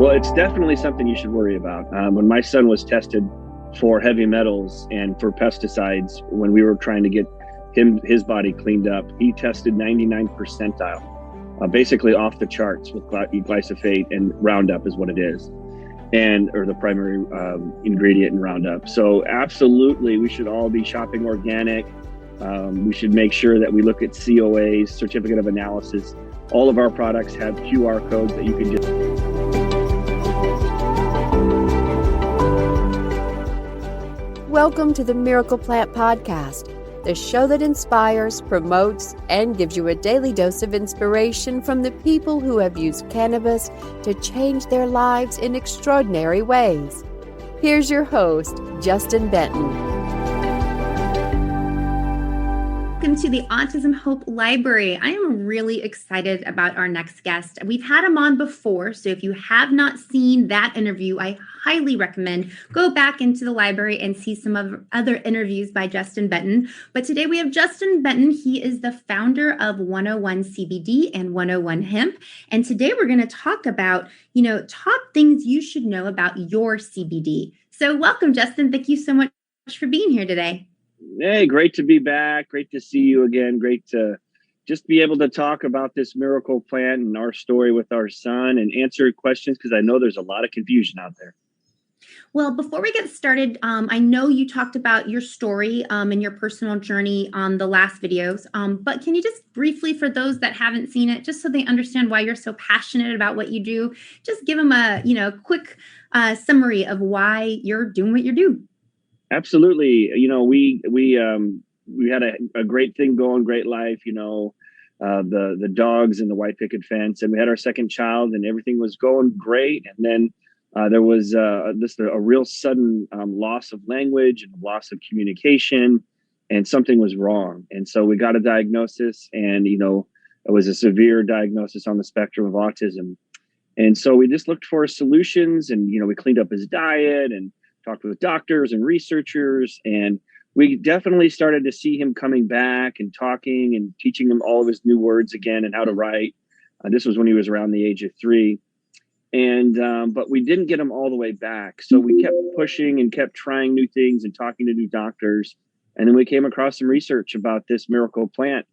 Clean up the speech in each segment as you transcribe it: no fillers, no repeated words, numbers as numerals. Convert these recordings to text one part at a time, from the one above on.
Well, it's definitely something you should worry about. When my son was tested for heavy metals and for pesticides, when we were trying to get his body cleaned up, he tested 99 percentile, basically off the charts with glyphosate, and Roundup is what it is, or the primary ingredient in Roundup. So absolutely, we should all be shopping organic. We should make sure that we look at COAs, certificate of analysis. All of our products have QR codes that you can just... Welcome to the Miracle Plant Podcast, the show that inspires, promotes, and gives you a daily dose of inspiration from the people who have used cannabis to change their lives in extraordinary ways. Here's your host, Justin Benton. Welcome to the Autism Hope Library. I am really excited about our next guest. We've had him on before, so if you have not seen that interview, I highly recommend go back into the library and see some of other interviews by Justin Benton. But today we have Justin Benton. He is the founder of 101 CBD and 101 Hemp. And today we're going to talk about, top things you should know about your CBD. So welcome, Justin. Thank you so much for being here today. Hey, great to be back. Great to see you again. Great to just be able to talk about this miracle plant and our story with our son and answer questions, because I know there's a lot of confusion out there. Well, before we get started, I know you talked about your story and your personal journey on the last videos, but can you just briefly, for those that haven't seen it, just so they understand why you're so passionate about what you do, just give them a quick summary of why you're doing what you do. Absolutely. We had a great thing going, great life, the dogs and the white picket fence, and we had our second child and everything was going great. And then there was a real sudden loss of language and loss of communication, and something was wrong. And so we got a diagnosis, and, it was a severe diagnosis on the spectrum of autism. And so we just looked for solutions, and, we cleaned up his diet and talked with doctors and researchers, and we definitely started to see him coming back and talking and teaching him all of his new words again and how to write. This was when he was around the age of 3. And but we didn't get him all the way back. So we kept pushing and kept trying new things and talking to new doctors. And then we came across some research about this miracle plant,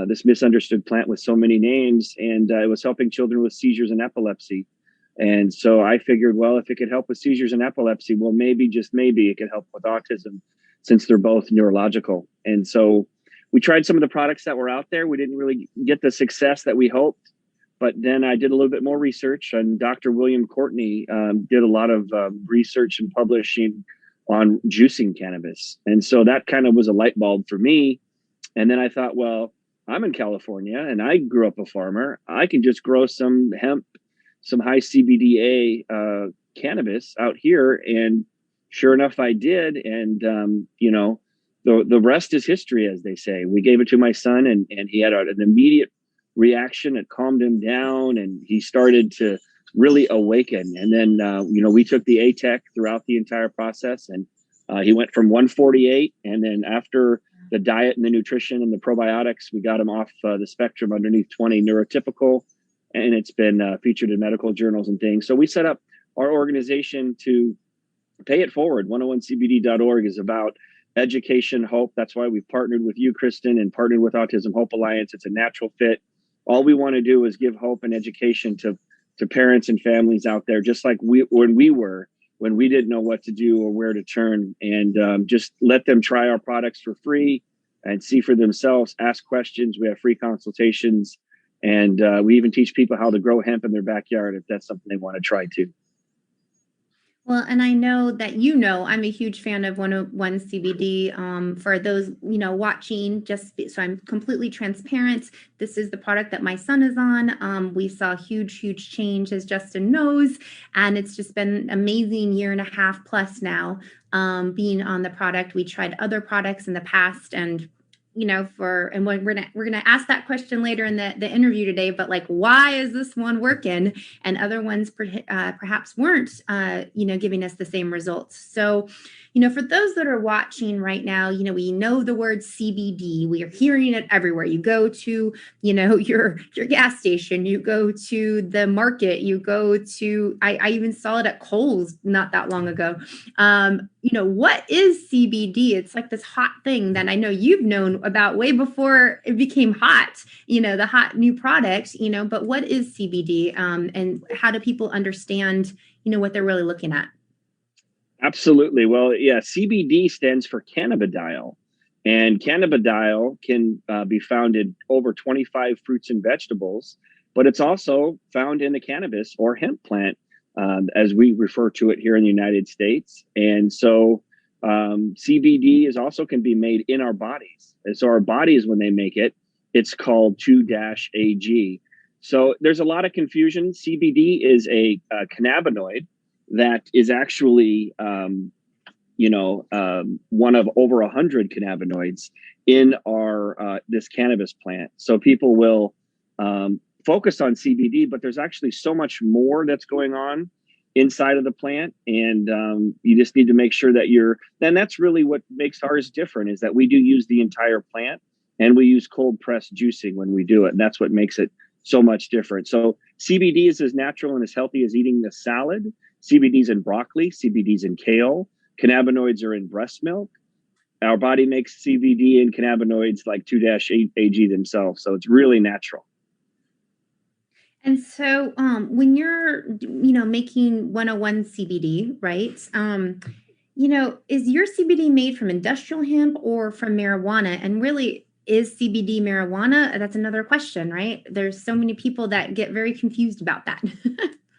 this misunderstood plant with so many names, and it was helping children with seizures and epilepsy. And so I figured, well, if it could help with seizures and epilepsy, well, maybe, just maybe, it could help with autism, since they're both neurological. And so we tried some of the products that were out there. We didn't really get the success that we hoped. But then I did a little bit more research, and Dr. William Courtney did a lot of research and publishing on juicing cannabis. And so that kind of was a light bulb for me. And then I thought, well, I'm in California and I grew up a farmer. I can just grow some hemp, some high CBDA cannabis out here. And sure enough, I did. And, the rest is history, as they say. We gave it to my son, and he had an immediate reaction. It calmed him down, and he started to really awaken. And then, we took the ATEC throughout the entire process, and he went from 148. And then after the diet and the nutrition and the probiotics, we got him off the spectrum underneath 20 neurotypical. And it's been featured in medical journals and things. So we set up our organization to pay it forward. 101cbd.org is about education, hope. That's why we've partnered with you, Kristin, and partnered with Autism Hope Alliance. It's a natural fit. All we want to do is give hope and education to parents and families out there, just like when we didn't know what to do or where to turn, and just let them try our products for free and see for themselves, ask questions. We have free consultations. And we even teach people how to grow hemp in their backyard if that's something they want to try too. Well, and I know that I'm a huge fan of 101 CBD. For those, watching, so I'm completely transparent. This is the product that my son is on. We saw huge change, as Justin knows, and it's just been an amazing 1.5+ years now being on the product. We tried other products in the past, and we're gonna ask that question later in the interview today, but why is this one working and other ones perhaps weren't giving us the same results? So For those that are watching right now, we know the word CBD. We are hearing it everywhere. You go to, your gas station, you go to the market, you go to, I even saw it at Kohl's not that long ago. What is CBD? It's like this hot thing that I know you've known about way before it became hot, the hot new product, but what is CBD, and how do people understand, what they're really looking at? Absolutely. Well, yeah, CBD stands for cannabidiol, and cannabidiol can be found in over 25 fruits and vegetables, but it's also found in the cannabis or hemp plant, as we refer to it here in the United States. And so CBD is also can be made in our bodies. And so our bodies, when they make it, it's called 2-AG. So there's a lot of confusion. CBD is a cannabinoid that is actually, one of over 100 cannabinoids in our this cannabis plant. So people will focus on CBD, but there's actually so much more that's going on inside of the plant, and you just need to make sure that then that's really what makes ours different, is that we do use the entire plant, and we use cold press juicing when we do it, and that's what makes it so much different. So CBD is as natural and as healthy as eating a salad. CBD's in broccoli, CBD's in kale, cannabinoids are in breast milk. Our body makes CBD and cannabinoids like 2-AG themselves, so it's really natural. And so when you're, making 101 CBD, right? Is your CBD made from industrial hemp or from marijuana? And really, is CBD marijuana? That's another question, right? There's so many people that get very confused about that.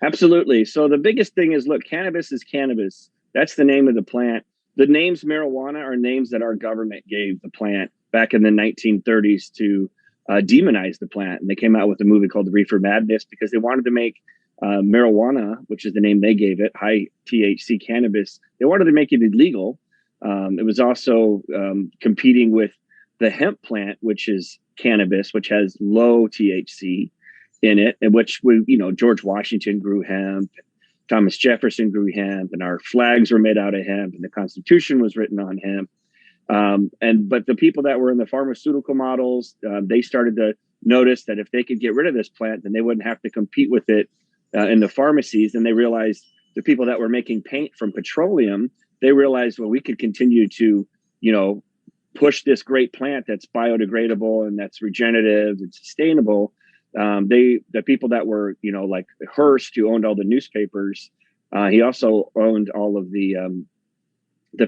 Absolutely. So the biggest thing is, look, cannabis is cannabis. That's the name of the plant. The names marijuana are names that our government gave the plant back in the 1930s to demonize the plant. And they came out with a movie called The Reefer Madness because they wanted to make marijuana, which is the name they gave it, high THC cannabis. They wanted to make it illegal. It was also competing with the hemp plant, which is cannabis, which has low THC in it, and which George Washington grew hemp, Thomas Jefferson grew hemp, and our flags were made out of hemp, and the Constitution was written on hemp. But the people that were in the pharmaceutical models, they started to notice that if they could get rid of this plant, then they wouldn't have to compete with it in the pharmacies. And they realized the people that were making paint from petroleum, they realized, well, we could continue to, push this great plant that's biodegradable and that's regenerative and sustainable. The people that were, like Hearst, who owned all the newspapers, he also owned all of the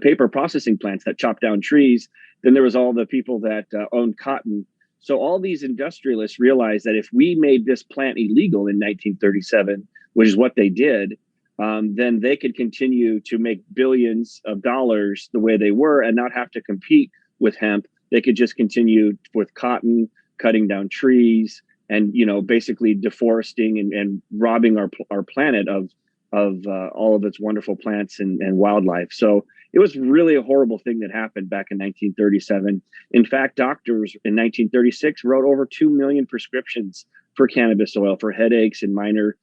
paper processing plants that chop down trees. Then there was all the people that owned cotton. So all these industrialists realized that if we made this plant illegal in 1937, which is what they did, then they could continue to make billions of dollars the way they were and not have to compete with hemp. They could just continue with cotton, cutting down trees, and basically deforesting and robbing our planet of all of its wonderful plants and wildlife. So it was really a horrible thing that happened back in 1937. In fact, doctors in 1936 wrote over 2 million prescriptions for cannabis oil for headaches and minor,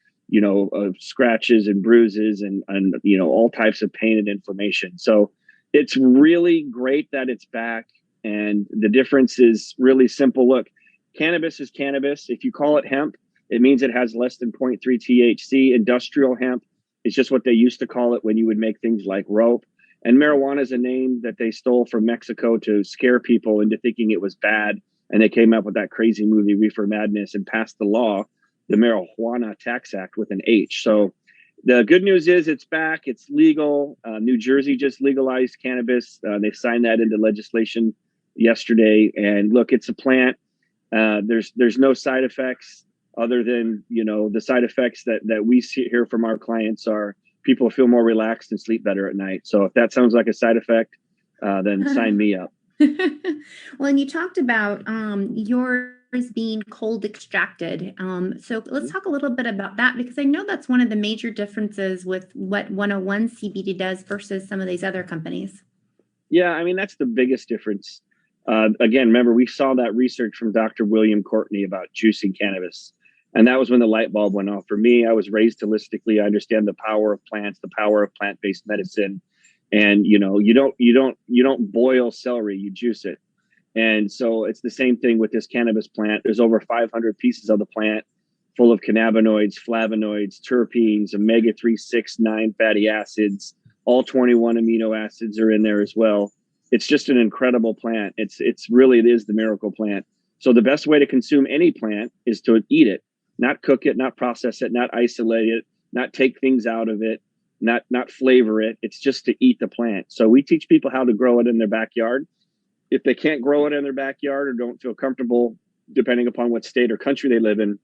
scratches and bruises and all types of pain and inflammation. So it's really great that it's back. And the difference is really simple. Look, cannabis is cannabis. If you call it hemp, it means it has less than 0.3 THC. Industrial hemp is just what they used to call it when you would make things like rope. And marijuana is a name that they stole from Mexico to scare people into thinking it was bad. And they came up with that crazy movie, Reefer Madness, and passed the law, the Marijuana Tax Act, with an H. So the good news is it's back. It's legal. New Jersey just legalized cannabis. They signed that into legislation yesterday. And look, it's a plant. There's no side effects other than, the side effects that we hear from our clients are people feel more relaxed and sleep better at night. So if that sounds like a side effect, then sign me up. Well, and you talked about yours being cold extracted. So let's talk a little bit about that, because I know that's one of the major differences with what 101 CBD does versus some of these other companies. Yeah, I mean, that's the biggest difference. Again, remember, we saw that research from Dr. William Courtney about juicing cannabis. And that was when the light bulb went off for me. I was raised holistically. I understand the power of plants, the power of plant-based medicine. And you don't boil celery, you juice it. And so it's the same thing with this cannabis plant. There's over 500 pieces of the plant full of cannabinoids, flavonoids, terpenes, omega-3, 6, 9 fatty acids. All 21 amino acids are in there as well. It's just an incredible plant. It is the miracle plant. So the best way to consume any plant is to eat it, not cook it, not process it, not isolate it, not take things out of it, not flavor it. It's just to eat the plant. So we teach people how to grow it in their backyard. If they can't grow it in their backyard or don't feel comfortable, depending upon what state or country they live in,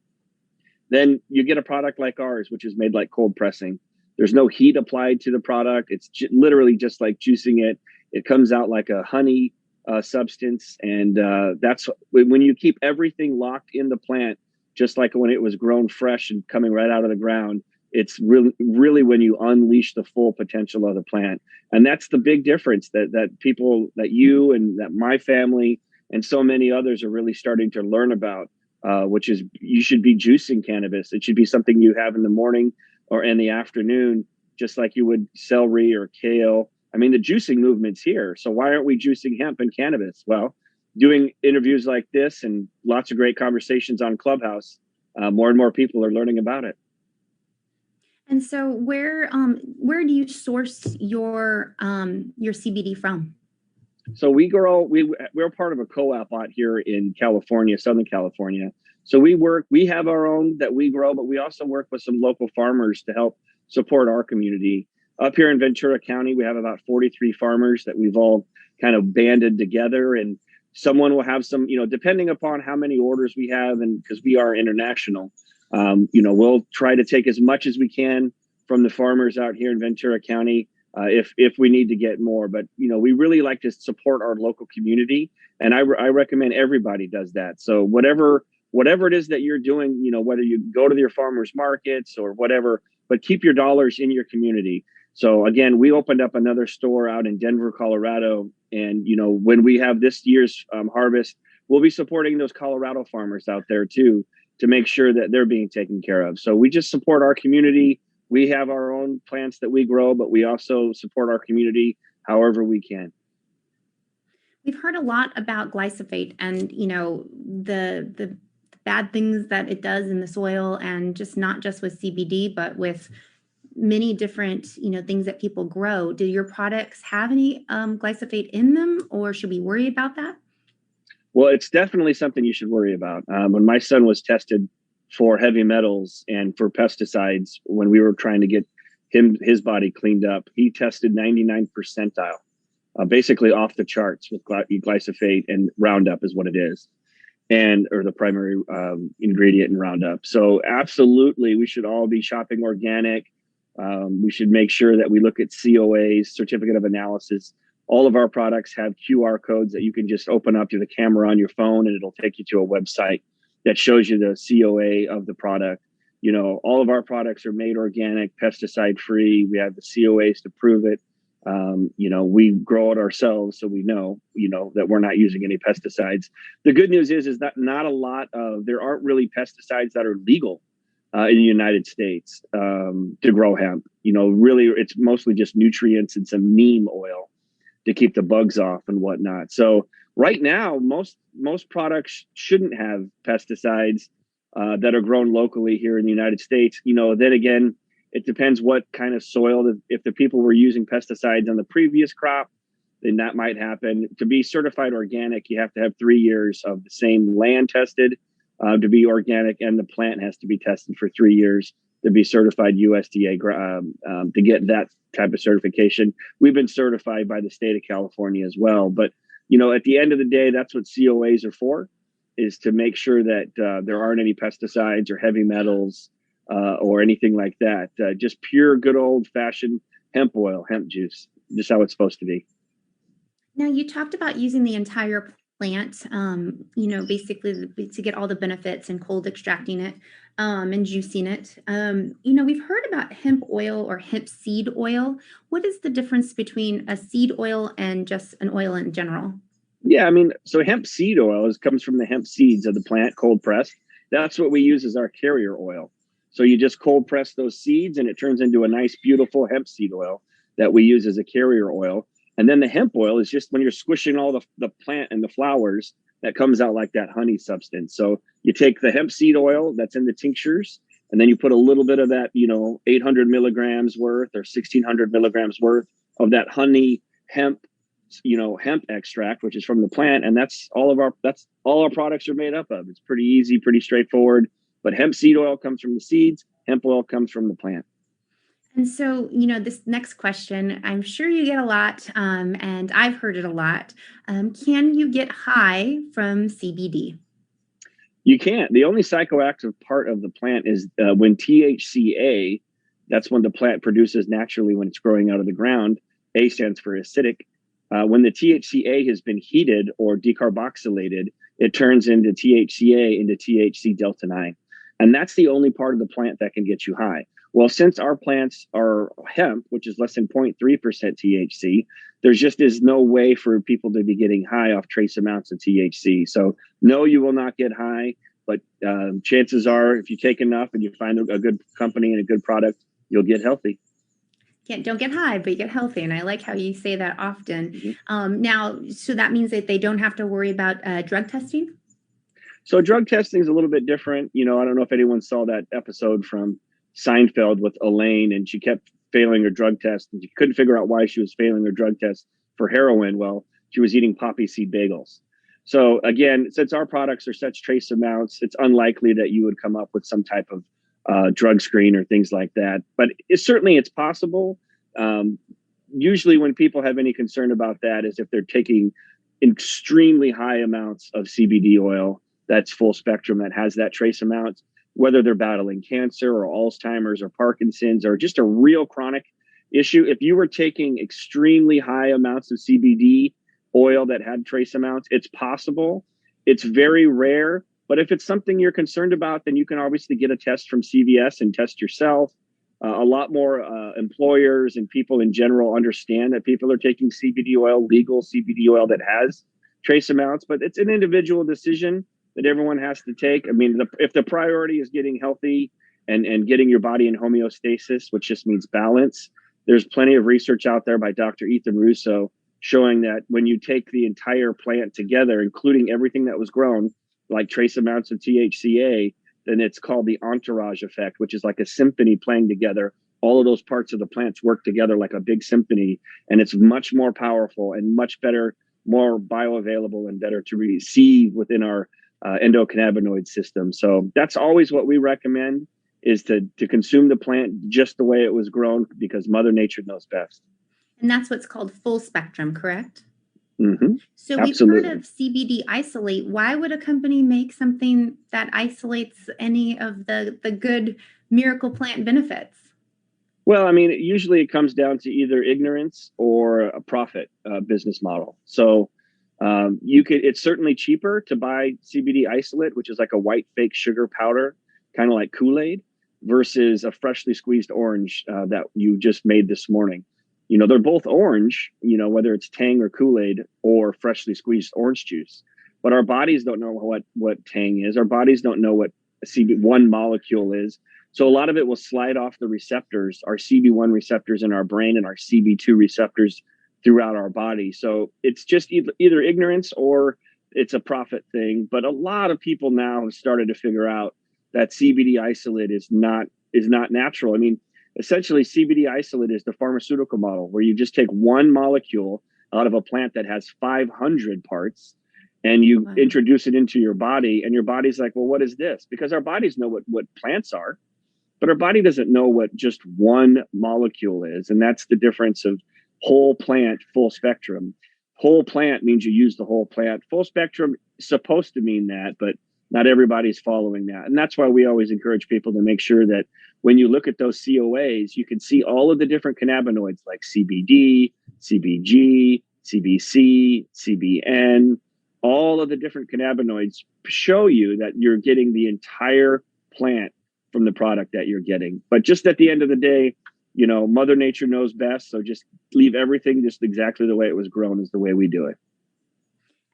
then you get a product like ours, which is made like cold pressing. There's no heat applied to the product. It's literally just like juicing it. It comes out like a honey substance. And that's when you keep everything locked in the plant, just like when it was grown fresh and coming right out of the ground. It's really when you unleash the full potential of the plant. And that's the big difference that people, that you and that my family and so many others are really starting to learn about, which is you should be juicing cannabis. It should be something you have in the morning or in the afternoon, just like you would celery or kale. I mean, the juicing movement's here. So why aren't we juicing hemp and cannabis? Well, doing interviews like this and lots of great conversations on Clubhouse, more and more people are learning about it. And so where do you source your CBD from? So we're part of a co-op out here in California, Southern California. So we have our own that we grow, but we also work with some local farmers to help support our community. Up here in Ventura County, we have about 43 farmers that we've all kind of banded together, and someone will have some, depending upon how many orders we have, and because we are international, we'll try to take as much as we can from the farmers out here in Ventura County. If we need to get more, but we really like to support our local community, and I recommend everybody does that. So whatever it is that you're doing, whether you go to your farmers markets or whatever, but keep your dollars in your community. So again, we opened up another store out in Denver, Colorado, and when we have this year's harvest, we'll be supporting those Colorado farmers out there too, to make sure that they're being taken care of. So we just support our community. We have our own plants that we grow, but we also support our community however we can. We've heard a lot about glyphosate and, the bad things that it does in the soil, and just not just with CBD, but with many different, things that people grow. Do your products have any glyphosate in them, or should we worry about that? Well, it's definitely something you should worry about. When my son was tested for heavy metals and for pesticides, when we were trying to get his body cleaned up, he tested 99 percentile, basically off the charts with glyphosate, and Roundup is what it is, or the primary ingredient in Roundup. So absolutely, we should all be shopping organic. We should make sure that we look at COAs, certificate of analysis. All of our products have QR codes that you can just open up to the camera on your phone, and it'll take you to a website that shows you the COA of the product. All of our products are made organic, pesticide free. We have the COAs to prove it. We grow it ourselves, so we know, that we're not using any pesticides. The good news is that there aren't really pesticides that are legal in the United States to grow hemp. Really, it's mostly just nutrients and some neem oil to keep the bugs off and whatnot. So right now, most products shouldn't have pesticides that are grown locally here in the United States. Then again, it depends what kind of soil. If the people were using pesticides on the previous crop, then that might happen. To be certified organic, you have to have 3 years of the same land tested to be organic, and the plant has to be tested for 3 years to be certified USDA to get that type of certification. We've been certified by the state of California as well. But, at the end of the day, that's what COAs are for, is to make sure that there aren't any pesticides or heavy metals or anything like that. Just pure, good old fashioned hemp oil, hemp juice, just how it's supposed to be. Now, you talked about using the entire plant, basically to get all the benefits, and cold extracting it and juicing it. We've heard about hemp oil or hemp seed oil. What is the difference between a seed oil and just an oil in general? Yeah, so hemp seed oil comes from the hemp seeds of the plant, cold pressed. That's what we use as our carrier oil. So you just cold press those seeds, and it turns into a nice, beautiful hemp seed oil. that we use as a carrier oil. And then the hemp oil is just when you're squishing all the plant and the flowers, that comes out like that honey substance. So you take the hemp seed oil that's in the tinctures, and then you put a little bit of that, 800 milligrams worth or 1600 milligrams worth of that honey hemp, hemp extract, which is from the plant. And that's all our products are made up of. It's pretty easy, pretty straightforward. But hemp seed oil comes from the seeds. Hemp oil comes from the plant. And so, this next question, I'm sure you get a lot, and I've heard it a lot. Can you get high from CBD? You can't. The only psychoactive part of the plant is when THCA, that's when the plant produces naturally when it's growing out of the ground. A stands for acidic. When the THCA has been heated or decarboxylated, it turns into THCA into THC delta 9. And that's the only part of the plant that can get you high. Well, since our plants are hemp, which is less than 0.3% THC, there just is no way for people to be getting high off trace amounts of THC. So no, you will not get high, but chances are if you take enough and you find a good company and a good product, you'll get healthy. Don't get high, but you get healthy. And I like how you say that often. Mm-hmm. Now, so that means that they don't have to worry about drug testing? So drug testing is a little bit different. I don't know if anyone saw that episode from Seinfeld with Elaine, and she kept failing her drug test, and she couldn't figure out why she was failing her drug test for heroin. Well, she was eating poppy seed bagels. So again, since our products are such trace amounts, it's unlikely that you would come up with some type of drug screen or things like that. But it's possible. Usually when people have any concern about that is if they're taking extremely high amounts of CBD oil, that's full spectrum, that has that trace amount, whether they're battling cancer or Alzheimer's or Parkinson's or just a real chronic issue. If you were taking extremely high amounts of CBD oil that had trace amounts, it's possible. It's very rare. But if it's something you're concerned about, then you can obviously get a test from CVS and test yourself. A lot more employers and people in general understand that people are taking CBD oil, legal CBD oil that has trace amounts, but it's an individual decision that everyone has to take. I mean, if the priority is getting healthy and getting your body in homeostasis, which just means balance, there's plenty of research out there by Dr. Ethan Russo showing that when you take the entire plant together, including everything that was grown, like trace amounts of THCA, then it's called the Entourage effect, which is like a symphony playing together. All of those parts of the plants work together like a big symphony, and it's much more powerful and much better, more bioavailable and better to receive within our endocannabinoid system. So that's always what we recommend, is to consume the plant just the way it was grown, because Mother Nature knows best. And that's what's called full spectrum, correct? Mm-hmm. So Absolutely. We've heard of CBD isolate. Why would a company make something that isolates any of the good miracle plant benefits? Well, I mean, usually it comes down to either ignorance or a profit business model. So it's certainly cheaper to buy CBD isolate, which is like a white fake sugar powder, kind of like Kool-Aid, versus a freshly squeezed orange that you just made this morning. They're both orange, whether it's Tang or Kool-Aid or freshly squeezed orange juice. But our bodies don't know what Tang is. Our bodies don't know what CB1 molecule is. So a lot of it will slide off the receptors, our CB1 receptors in our brain and our CB2 receptors throughout our body. So it's just either ignorance or it's a profit thing. But a lot of people now have started to figure out that CBD isolate is not natural. I mean, essentially, CBD isolate is the pharmaceutical model, where you just take one molecule out of a plant that has 500 parts and you introduce it into your body, and your body's like, well, what is this? Because our bodies know what plants are, but our body doesn't know what just one molecule is. And that's the difference of whole plant, full spectrum. Whole plant means you use the whole plant. Full spectrum is supposed to mean that, but not everybody's following that. And that's why we always encourage people to make sure that when you look at those COAs, you can see all of the different cannabinoids like CBD, CBG, CBC, CBN, all of the different cannabinoids show you that you're getting the entire plant from the product that you're getting. But just at the end of the day, Mother Nature knows best. So just leave everything just exactly the way it was grown is the way we do it.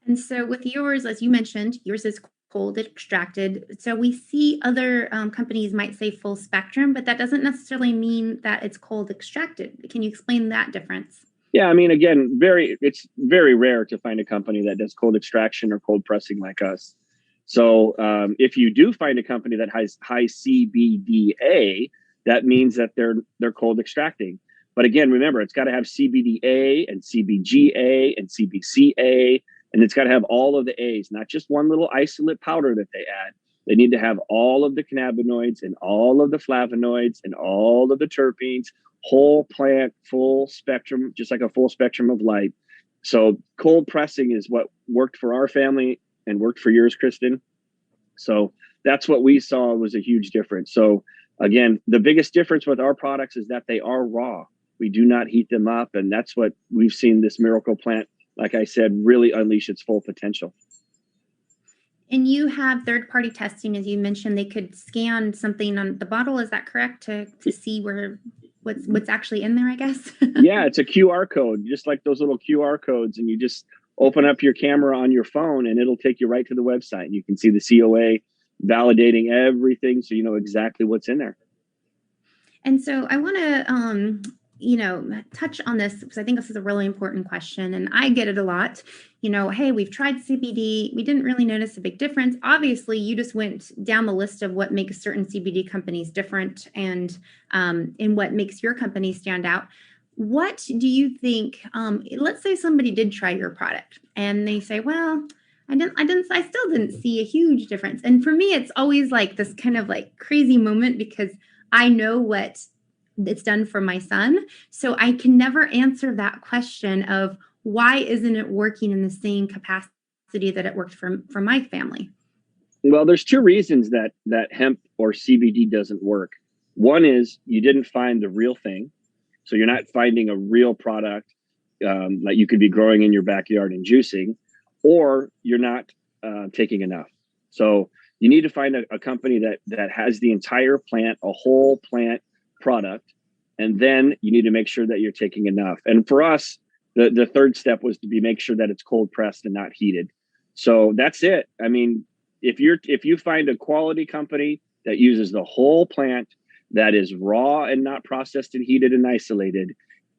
And so with yours, as you mentioned, yours is cold extracted. So we see other companies might say full spectrum, but that doesn't necessarily mean that it's cold extracted. Can you explain that difference? Yeah, I mean, again, it's very rare to find a company that does cold extraction or cold pressing like us. So if you do find a company that has high CBDA, that means that they're cold extracting. But again, remember, it's got to have CBDA and CBGA and CBCA, and it's got to have all of the A's, not just one little isolate powder that they add. They need to have all of the cannabinoids and all of the flavonoids and all of the terpenes, whole plant, full spectrum, just like a full spectrum of light. So cold pressing is what worked for our family and worked for yours, Kristin. So that's what we saw was a huge difference. So again, the biggest difference with our products is that they are raw. We do not heat them up. And that's what we've seen this miracle plant, like I said, really unleash its full potential. And you have third-party testing, as you mentioned. They could scan something on the bottle. Is that correct, to see what's actually in there, I guess? Yeah, it's a QR code, just like those little QR codes. And you just open up your camera on your phone and it'll take you right to the website. And you can see the COA validating everything, so you know exactly what's in there. And so I want to touch on this because I think this is a really important question, and I get it a lot. Hey, we've tried CBD, we didn't really notice a big difference. Obviously, you just went down the list of what makes certain CBD companies different and in what makes your company stand out. What do you think? Let's say somebody did try your product and they say, well, I still didn't see a huge difference. And for me, it's always like this kind of like crazy moment because I know what it's done for my son. So I can never answer that question of why isn't it working in the same capacity that it worked for my family? Well, there's two reasons that hemp or CBD doesn't work. One is you didn't find the real thing. So you're not finding a real product that you could be growing in your backyard and juicing, or you're not taking enough. So you need to find a company that has the entire plant, a whole plant product, and then you need to make sure that you're taking enough. And for us, the third step was to make sure that it's cold pressed and not heated. So that's it. I mean, if you find a quality company that uses the whole plant, that is raw and not processed and heated and isolated,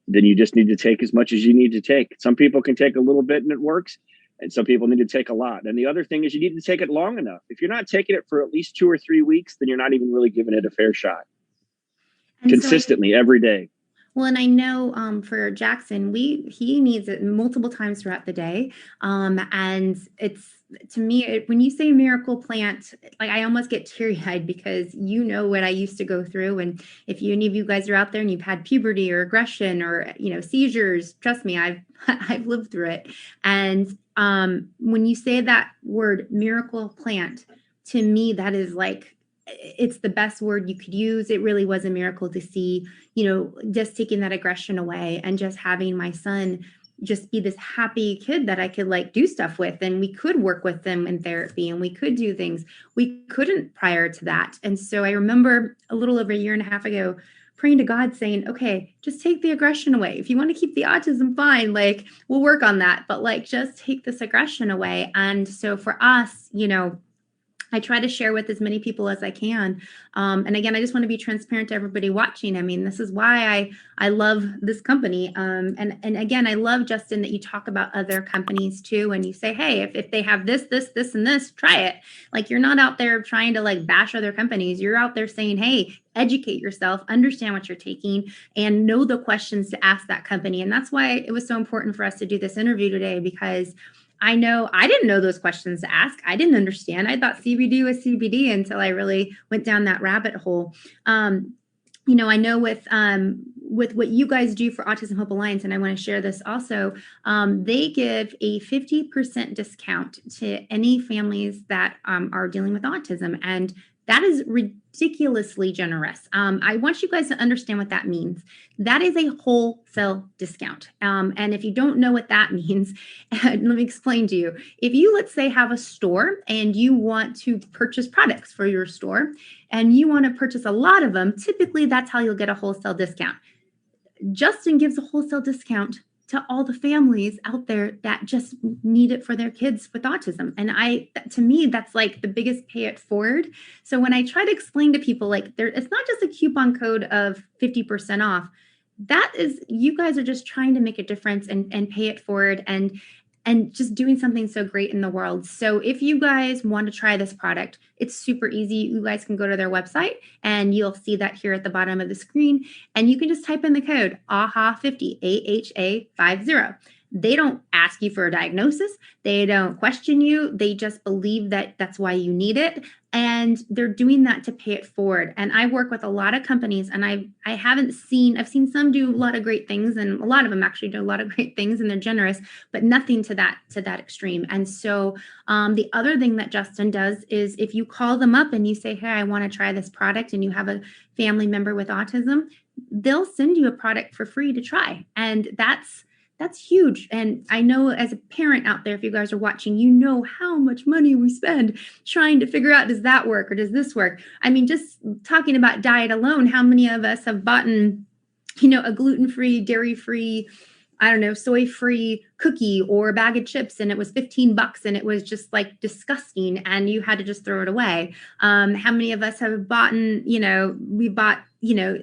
then you just need to take as much as you need to take. Some people can take a little bit and it works, and some people need to take a lot. And the other thing is you need to take it long enough. If you're not taking it for at least 2 or 3 weeks, then you're not even really giving it a fair shot. And consistently, every day. Well, and I know for Jackson, he needs it multiple times throughout the day. And it's, to me, when you say miracle plant, like I almost get teary-eyed because you know what I used to go through. And if any of you guys are out there and you've had puberty or aggression or, seizures, trust me, I've lived through it. And when you say that word miracle plant, to me, that is like, it's the best word you could use. It really was a miracle to see, just taking that aggression away and just having my son just be this happy kid that I could like do stuff with. And we could work with them in therapy and we could do things we couldn't prior to that. And so I remember a little over 1.5 years ago, praying to God saying, okay, just take the aggression away. If you want to keep the autism, fine, like we'll work on that, but like, just take this aggression away. And so for us, I try to share with as many people as I can. And again, I just want to be transparent to everybody watching. I mean, this is why I love this company. And again, I love, Justin, that you talk about other companies too. And you say, hey, if they have this, and this, try it. Like you're not out there trying to like bash other companies. You're out there saying, hey, educate yourself, understand what you're taking, and know the questions to ask that company. And that's why it was so important for us to do this interview today, because I know I didn't know those questions to ask. I didn't understand. I thought CBD was CBD until I really went down that rabbit hole. I know with what you guys do for Autism Hope Alliance, and I want to share this also, they give a 50% discount to any families that are dealing with autism. And that is ridiculously generous. I want you guys to understand what that means. That is a wholesale discount. And if you don't know what that means, let me explain to you. If you, let's say, have a store and you want to purchase products for your store and you want to purchase a lot of them, typically that's how you'll get a wholesale discount. Justin gives a wholesale discount to all the families out there that just need it for their kids with autism. And to me, that's like the biggest pay it forward. So when I try to explain to people, like, it's not just a coupon code of 50% off. That is, you guys are just trying to make a difference and pay it forward and just doing something so great in the world. So if you guys want to try this product, it's super easy. You guys can go to their website and you'll see that here at the bottom of the screen. And you can just type in the code AHA50, AHA50. They don't ask you for a diagnosis. They don't question you. They just believe that that's why you need it. And they're doing that to pay it forward. And I work with a lot of companies, and I've seen some do a lot of great things, and a lot of them actually do a lot of great things, and they're generous, but nothing to that extreme. And so the other thing that Justin does is, if you call them up and you say, hey, I want to try this product, and you have a family member with autism, they'll send you a product for free to try. And that's huge. And I know, as a parent out there, if you guys are watching, you know how much money we spend trying to figure out, does that work or does this work? I mean, just talking about diet alone, how many of us have bought, a gluten-free, dairy-free, soy-free cookie or a bag of chips, and it was $15 and it was just like disgusting and you had to just throw it away. How many of us have bought, we bought,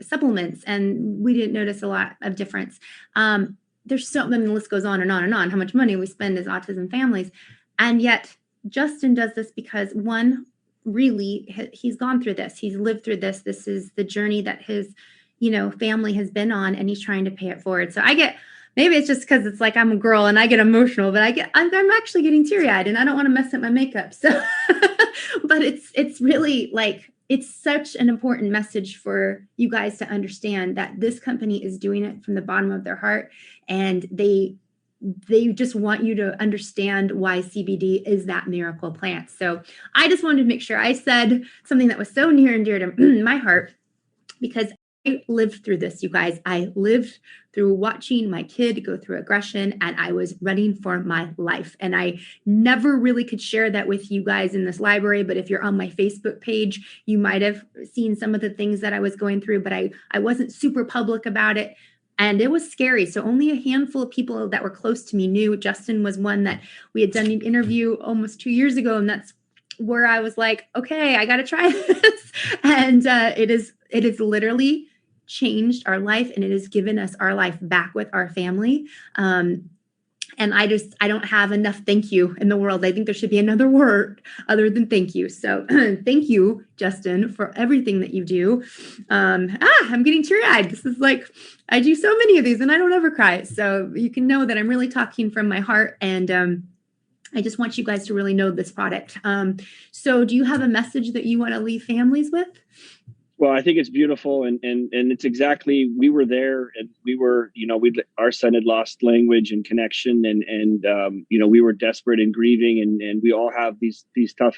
supplements and we didn't notice a lot of difference. The list goes on and on and on, how much money we spend as autism families. And yet Justin does this because, one, really, he's gone through this. He's lived through this. This is the journey that his, family has been on, and he's trying to pay it forward. So maybe it's just because it's like I'm a girl and I get emotional, but I'm actually getting teary-eyed and I don't want to mess up my makeup. So, but it's really like, it's such an important message for you guys to understand that this company is doing it from the bottom of their heart, and they just want you to understand why CBD is that miracle plant. So I just wanted to make sure I said something that was so near and dear to my heart, because I lived through this, you guys. I lived through watching my kid go through aggression, and I was running for my life. And I never really could share that with you guys in this library. But if you're on my Facebook page, you might have seen some of the things that I was going through, but I wasn't super public about it. And it was scary. So only a handful of people that were close to me knew. Justin was one that we had done an interview almost 2 years ago. And that's where I was like, okay, I got to try this. And it is literally changed our life, and it has given us our life back with our family. And I don't have enough thank you in the world. I think there should be another word other than thank you. So thank you, Justin, for everything that you do. I'm getting teary-eyed. This is like, I do so many of these and I don't ever cry. So you can know that I'm really talking from my heart, and I just want you guys to really know this product. So do you have a message that you want to leave families with? Well, I think it's beautiful, and it's exactly, we were there, and we were, our son had lost language and connection, and we were desperate and grieving, and we all have these tough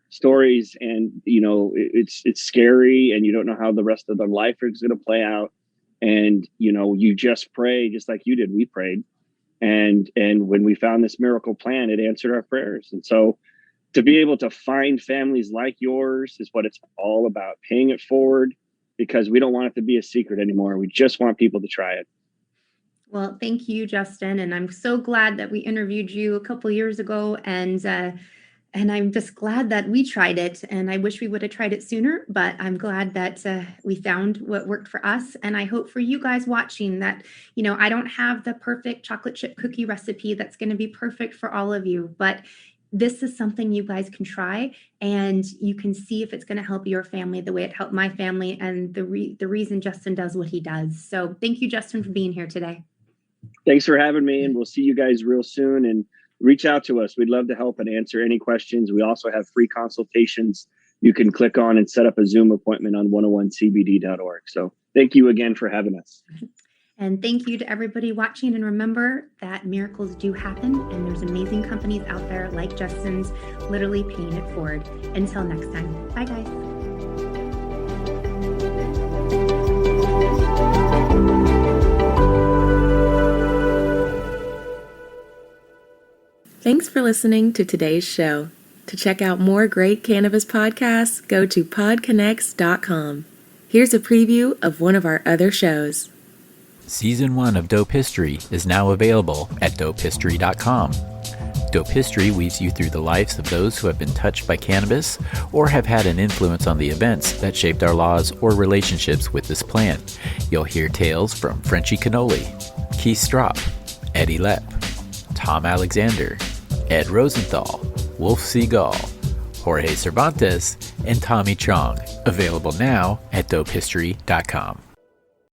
stories, and it's scary, and you don't know how the rest of their life is going to play out, and you just pray, just like you did. We prayed, and when we found this miracle plan, it answered our prayers, and so to be able to find families like yours is what it's all about, paying it forward, because we don't want it to be a secret anymore. We just want people to try it. Well, thank you, Justin. And I'm so glad that we interviewed you a couple years ago. And I'm just glad that we tried it. And I wish we would have tried it sooner, but I'm glad that we found what worked for us. And I hope for you guys watching that, I don't have the perfect chocolate chip cookie recipe that's going to be perfect for all of you, but this is something you guys can try, and you can see if it's going to help your family the way it helped my family, and the reason Justin does what he does. So thank you, Justin, for being here today. Thanks for having me, and we'll see you guys real soon, and reach out to us. We'd love to help and answer any questions. We also have free consultations you can click on and set up a Zoom appointment on 101cbd.org. So thank you again for having us. And thank you to everybody watching. And remember that miracles do happen, and there's amazing companies out there like Justin's literally paying it forward. Until next time. Bye, guys. Thanks for listening to today's show. To check out more great cannabis podcasts, go to podconnects.com. Here's a preview of one of our other shows. Season 1 of Dope History is now available at dopehistory.com. Dope History weaves you through the lives of those who have been touched by cannabis or have had an influence on the events that shaped our laws or relationships with this plant. You'll hear tales from Frenchie Cannoli, Keith Strop, Eddie Lepp, Tom Alexander, Ed Rosenthal, Wolf Seagal, Jorge Cervantes, and Tommy Chong. Available now at dopehistory.com.